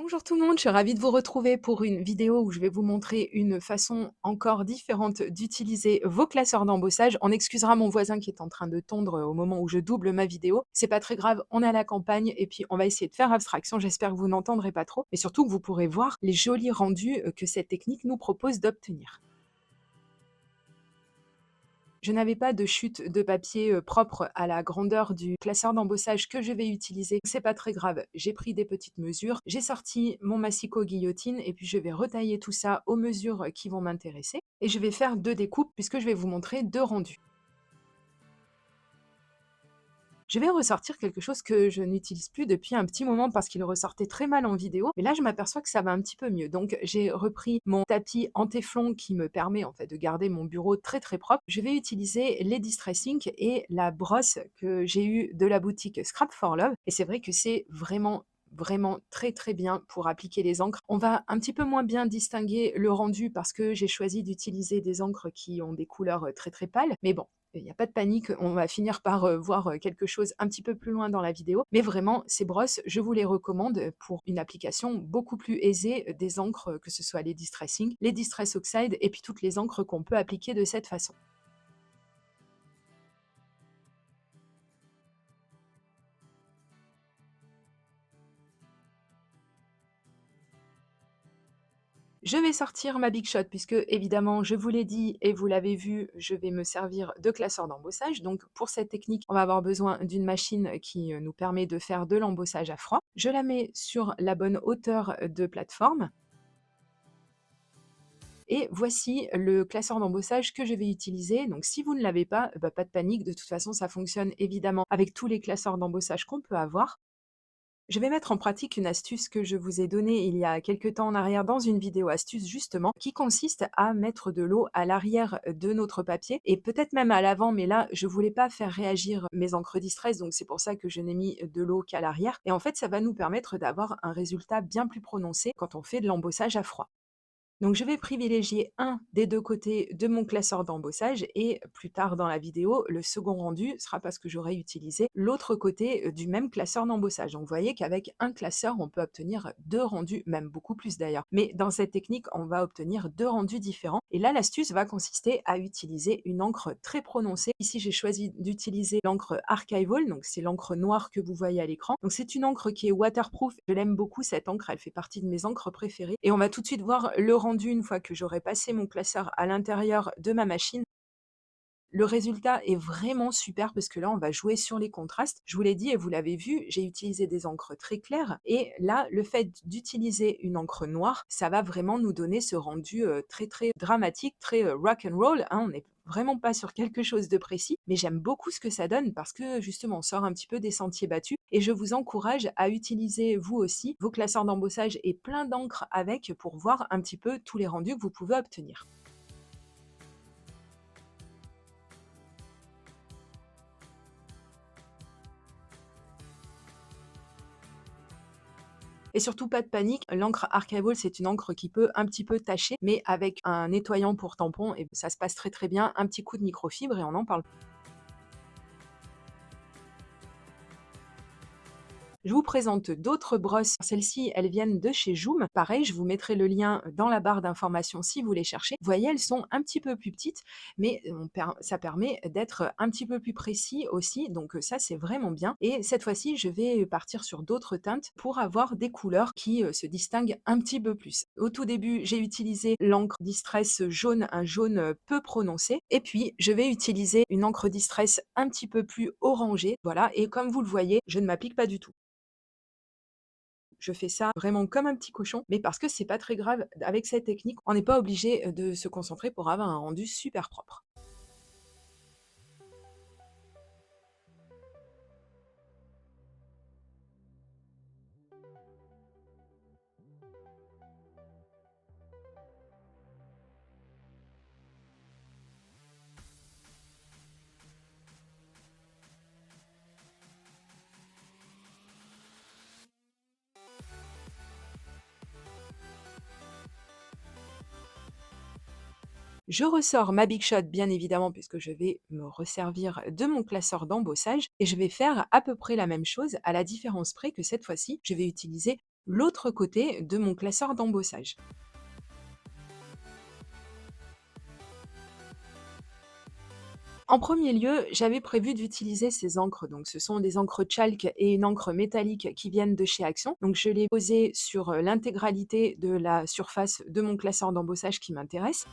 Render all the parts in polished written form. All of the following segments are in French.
Bonjour tout le monde, je suis ravie de vous retrouver pour une vidéo où je vais vous montrer une façon encore différente d'utiliser vos classeurs d'embossage. On excusera mon voisin qui est en train de tondre au moment où je double ma vidéo. C'est pas très grave, on est à la campagne et puis on va essayer de faire abstraction. J'espère que vous n'entendrez pas trop et surtout que vous pourrez voir les jolis rendus que cette technique nous propose d'obtenir. Je n'avais pas de chute de papier, propre à la grandeur du classeur d'embossage que je vais utiliser. C'est pas très grave, j'ai pris des petites mesures, j'ai sorti mon massicot guillotine et puis je vais retailler tout ça aux mesures qui vont m'intéresser et je vais faire 2 découpes puisque je vais vous montrer 2 rendus. Je vais ressortir quelque chose que je n'utilise plus depuis un petit moment parce qu'il ressortait très mal en vidéo, mais là je m'aperçois que ça va un petit peu mieux. Donc j'ai repris mon tapis en téflon qui me permet en fait de garder mon bureau très très propre. Je vais utiliser les Distress Ink et la brosse que j'ai eue de la boutique Scrap for Love et c'est vrai que c'est vraiment très très bien pour appliquer les encres. On va un petit peu moins bien distinguer le rendu parce que j'ai choisi d'utiliser des encres qui ont des couleurs très très pâles, mais bon, il n'y a pas de panique, on va finir par, voir, quelque chose un petit peu plus loin dans la vidéo. Mais vraiment, ces brosses, je vous les recommande, pour une application beaucoup plus aisée, des encres, que ce soit les Distressing, les Distress Oxide et puis toutes les encres qu'on peut appliquer de cette façon. Je vais sortir ma Big Shot puisque évidemment, je vous l'ai dit et vous l'avez vu, je vais me servir de classeur d'embossage. Donc pour cette technique, on va avoir besoin d'une machine qui nous permet de faire de l'embossage à froid. Je la mets sur la bonne hauteur de plateforme. Et voici le classeur d'embossage que je vais utiliser. Donc si vous ne l'avez pas, bah, pas de panique, de toute façon ça fonctionne évidemment avec tous les classeurs d'embossage qu'on peut avoir. Je vais mettre en pratique une astuce que je vous ai donnée il y a quelques temps en arrière dans une vidéo astuce justement, qui consiste à mettre de l'eau à l'arrière de notre papier et peut-être même à l'avant, mais là je voulais pas faire réagir mes encres distress, donc c'est pour ça que je n'ai mis de l'eau qu'à l'arrière. Et en fait ça va nous permettre d'avoir un résultat bien plus prononcé quand on fait de l'embossage à froid. Donc je vais privilégier un des 2 côtés de mon classeur d'embossage et plus tard dans la vidéo, le second rendu sera parce que j'aurai utilisé l'autre côté, du même classeur d'embossage. Donc vous voyez qu'avec un classeur, on peut obtenir 2 rendus, même beaucoup plus d'ailleurs. Mais dans cette technique, on va obtenir 2 rendus différents et là, l'astuce va consister à utiliser une encre très prononcée. Ici, j'ai choisi d'utiliser l'encre Archival, donc c'est l'encre noire que vous voyez à l'écran. Donc c'est une encre qui est waterproof, je l'aime beaucoup cette encre, elle fait partie de mes encres préférées et on va tout de suite voir le rendu une fois que j'aurai passé mon classeur à l'intérieur de ma machine. Le résultat est vraiment super parce que là, on va jouer sur les contrastes. Je vous l'ai dit et vous l'avez vu, j'ai utilisé des encres très claires et là, le fait d'utiliser une encre noire, ça va vraiment nous donner ce rendu, très, très dramatique, très, rock and roll, hein. On n'est vraiment pas sur quelque chose de précis, mais j'aime beaucoup ce que ça donne parce que justement, on sort un petit peu des sentiers battus et je vous encourage à utiliser vous aussi vos classeurs d'embossage et plein d'encre avec pour voir un petit peu tous les rendus que vous pouvez obtenir. Et surtout pas de panique, l'encre Archival, c'est une encre qui peut un petit peu tacher, mais avec un nettoyant pour tampon et ça se passe très, très bien. Un petit coup de microfibre et on en parle. Je vous présente d'autres brosses. Celles-ci, elles viennent de chez Joom. Pareil, je vous mettrai le lien dans la barre d'informations si vous les cherchez. Vous voyez, elles sont un petit peu plus petites, mais ça permet d'être un petit peu plus précis aussi. Donc ça, c'est vraiment bien. Et cette fois-ci, je vais partir sur d'autres teintes pour avoir des couleurs qui se distinguent un petit peu plus. Au tout début, j'ai utilisé l'encre Distress jaune, un jaune peu prononcé. Et puis, je vais utiliser une encre Distress un petit peu plus orangée. Voilà, et comme vous le voyez, je ne m'applique pas du tout. Je fais ça vraiment comme un petit cochon, mais parce que c'est pas très grave. Avec cette technique, on n'est pas obligé de se concentrer pour avoir un rendu super propre. Je ressors ma Big Shot bien évidemment puisque je vais me resservir de mon classeur d'embossage et je vais faire à peu près la même chose à la différence près que cette fois-ci, je vais utiliser l'autre côté de mon classeur d'embossage. En premier lieu, j'avais prévu d'utiliser ces encres. Donc, ce sont des encres chalk et une encre métallique qui viennent de chez Action. Donc, je l'ai posé sur l'intégralité de la surface de mon classeur d'embossage qui m'intéresse.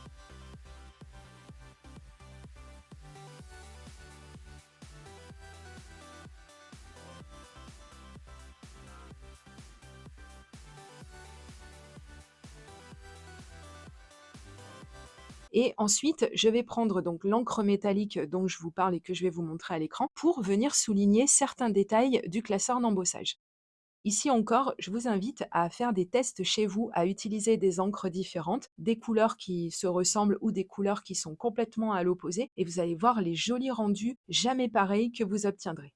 Et ensuite, je vais prendre donc l'encre métallique dont je vous parle et que je vais vous montrer à l'écran pour venir souligner certains détails du classeur d'embossage. Ici encore, je vous invite à faire des tests chez vous, à utiliser des encres différentes, des couleurs qui se ressemblent ou des couleurs qui sont complètement à l'opposé, et vous allez voir les jolis rendus jamais pareils que vous obtiendrez.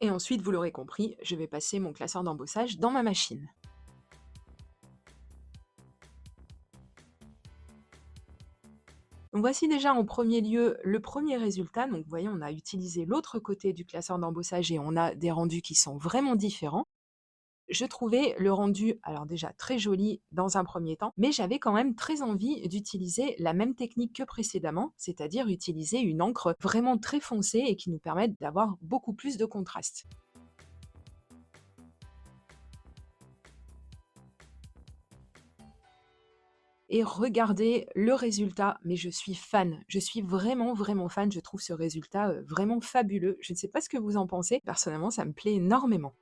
Et ensuite, vous l'aurez compris, je vais passer mon classeur d'embossage dans ma machine. Donc voici déjà en premier lieu le premier résultat. Donc vous voyez, on a utilisé l'autre côté du classeur d'embossage et on a des rendus qui sont vraiment différents. Je trouvais le rendu, alors déjà très joli dans un premier temps, mais j'avais quand même très envie d'utiliser la même technique que précédemment, c'est-à-dire utiliser une encre vraiment très foncée et qui nous permette d'avoir beaucoup plus de contraste. Et regardez le résultat, mais je suis fan, je suis vraiment, vraiment fan, je trouve ce résultat vraiment fabuleux. Je ne sais pas ce que vous en pensez, personnellement ça me plaît énormément.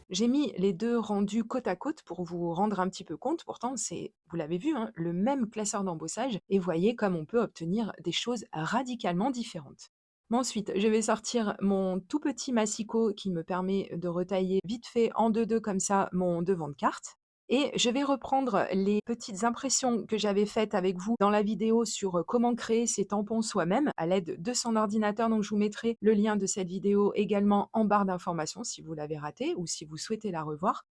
J'ai mis les 2 rendus côte à côte pour vous rendre un petit peu compte. Pourtant, c'est, vous l'avez vu, hein, le même classeur d'embossage et voyez comme on peut obtenir des choses radicalement différentes. Mais ensuite, je vais sortir mon tout petit massicot qui me permet de retailler vite fait en deux deux comme ça mon devant de carte. Et je vais reprendre les petites impressions que j'avais faites avec vous dans la vidéo sur comment créer ces tampons soi-même à l'aide de son ordinateur. Donc, je vous mettrai le lien de cette vidéo également en barre d'informations si vous l'avez ratée ou si vous souhaitez la revoir.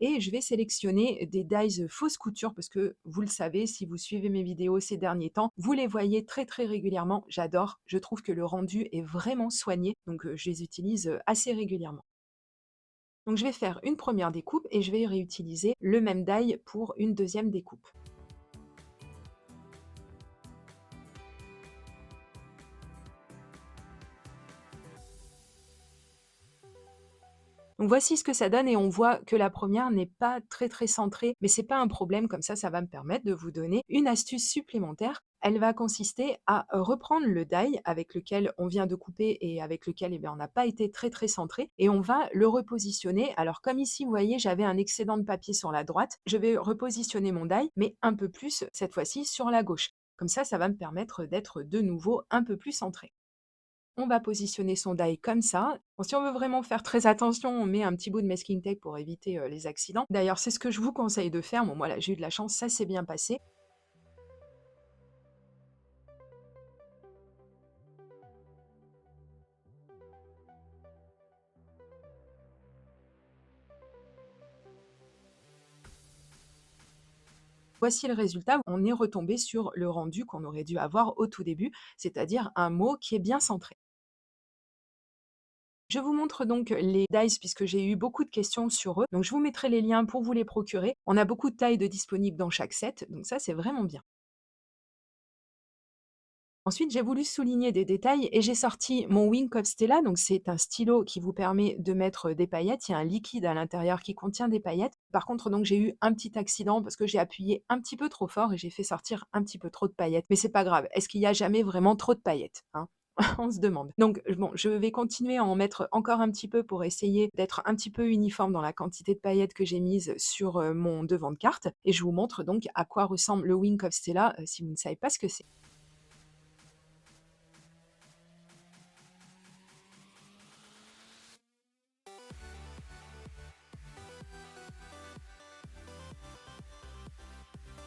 Et je vais sélectionner des dies fausse couture parce que vous le savez, si vous suivez mes vidéos ces derniers temps, vous les voyez très très régulièrement. J'adore, je trouve que le rendu est vraiment soigné, donc je les utilise assez régulièrement. Donc je vais faire une première découpe et je vais réutiliser le même die pour une deuxième découpe. Donc voici ce que ça donne et on voit que la première n'est pas très très centrée, mais c'est pas un problème, comme ça va me permettre de vous donner une astuce supplémentaire. Elle va consister à reprendre le die avec lequel on vient de couper et avec lequel on n'a pas été très très centré et on va le repositionner. Alors comme ici vous voyez j'avais un excédent de papier sur la droite, je vais repositionner mon die mais un peu plus cette fois-ci sur la gauche. Comme ça va me permettre d'être de nouveau un peu plus centré. On va positionner son die comme ça. Bon, si on veut vraiment faire très attention, on met un petit bout de masking tape pour éviter les accidents. D'ailleurs, c'est ce que je vous conseille de faire. Bon, moi, là, j'ai eu de la chance, ça s'est bien passé. Voici le résultat. On est retombé sur le rendu qu'on aurait dû avoir au tout début, c'est-à-dire un mot qui est bien centré. Je vous montre donc les dies puisque j'ai eu beaucoup de questions sur eux. Donc, je vous mettrai les liens pour vous les procurer. On a beaucoup de tailles de disponibles dans chaque set, donc ça, c'est vraiment bien. Ensuite, j'ai voulu souligner des détails et j'ai sorti mon Wink of Stella. Donc, c'est un stylo qui vous permet de mettre des paillettes. Il y a un liquide à l'intérieur qui contient des paillettes. Par contre, donc, j'ai eu un petit accident parce que j'ai appuyé un petit peu trop fort et j'ai fait sortir un petit peu trop de paillettes. Mais c'est pas grave. Est-ce qu'il y a jamais vraiment trop de paillettes, hein? On se demande. Donc, bon, je vais continuer à en mettre encore un petit peu pour essayer d'être un petit peu uniforme dans la quantité de paillettes que j'ai mise sur mon devant de carte. Et je vous montre donc à quoi ressemble le Wink of Stella si vous ne savez pas ce que c'est.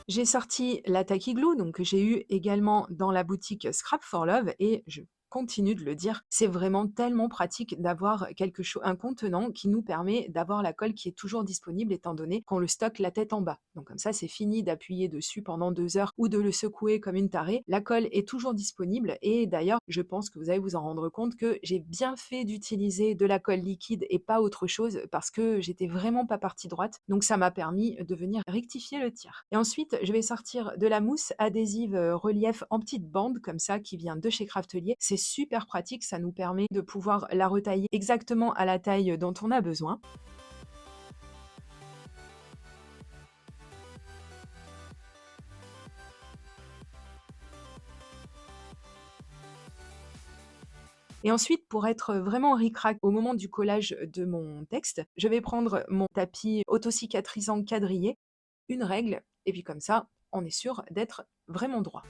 J'ai sorti la Tacky Glue, donc que j'ai eu également dans la boutique Scrap for Love et je continue de le dire, c'est vraiment tellement pratique d'avoir quelque chose, un contenant qui nous permet d'avoir la colle qui est toujours disponible étant donné qu'on le stocke la tête en bas. Donc comme ça, c'est fini d'appuyer dessus pendant 2 heures ou de le secouer comme une tarée. La colle est toujours disponible et d'ailleurs, je pense que vous allez vous en rendre compte que j'ai bien fait d'utiliser de la colle liquide et pas autre chose parce que j'étais vraiment pas partie droite. Donc ça m'a permis de venir rectifier le tir. Et ensuite, je vais sortir de la mousse adhésive relief en petites bandes comme ça qui vient de chez Craftelier. C'est super pratique, ça nous permet de pouvoir la retailler exactement à la taille dont on a besoin. Et ensuite, pour être vraiment ric-rac au moment du collage de mon texte, je vais prendre mon tapis auto-cicatrisant quadrillé, une règle, et puis comme ça, on est sûr d'être vraiment droit.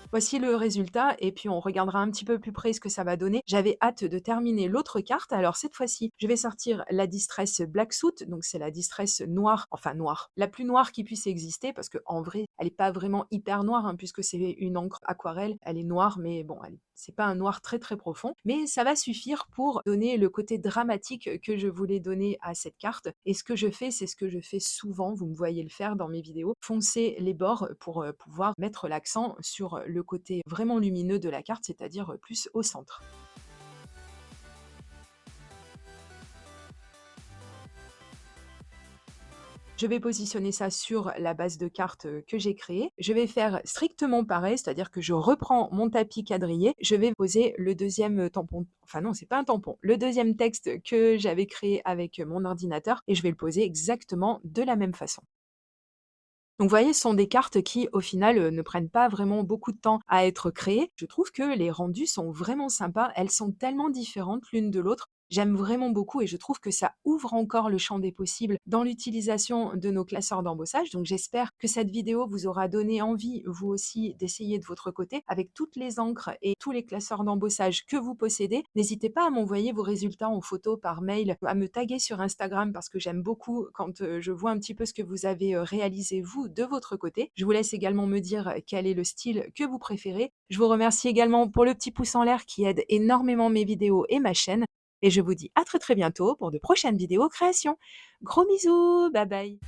Voici le résultat et puis on regardera un petit peu plus près ce que ça va donner. J'avais hâte de terminer l'autre carte. Alors cette fois-ci, je vais sortir la Distress Black Suit, donc c'est la Distress noire, enfin noire, la plus noire qui puisse exister parce que en vrai, elle est pas vraiment hyper noire hein, puisque c'est une encre aquarelle. Elle est noire, mais bon, c'est pas un noir très très profond, mais ça va suffire pour donner le côté dramatique que je voulais donner à cette carte. Et ce que je fais, c'est ce que je fais souvent, vous me voyez le faire dans mes vidéos, foncer les bords pour pouvoir mettre l'accent sur le côté vraiment lumineux de la carte, c'est-à-dire plus au centre. Je vais positionner ça sur la base de cartes que j'ai créée. Je vais faire strictement pareil, c'est-à-dire que je reprends mon tapis quadrillé, je vais poser le deuxième tampon, enfin non, c'est pas un tampon, le deuxième texte que j'avais créé avec mon ordinateur et je vais le poser exactement de la même façon. Donc vous voyez, ce sont des cartes qui, au final, ne prennent pas vraiment beaucoup de temps à être créées. Je trouve que les rendus sont vraiment sympas. Elles sont tellement différentes l'une de l'autre. J'aime vraiment beaucoup et je trouve que ça ouvre encore le champ des possibles dans l'utilisation de nos classeurs d'embossage. Donc j'espère que cette vidéo vous aura donné envie, vous aussi, d'essayer de votre côté avec toutes les encres et tous les classeurs d'embossage que vous possédez. N'hésitez pas à m'envoyer vos résultats en photo par mail, à me taguer sur Instagram parce que j'aime beaucoup quand je vois un petit peu ce que vous avez réalisé vous de votre côté. Je vous laisse également me dire quel est le style que vous préférez. Je vous remercie également pour le petit pouce en l'air qui aide énormément mes vidéos et ma chaîne. Et je vous dis à très très bientôt pour de prochaines vidéos créations. Gros bisous, bye bye.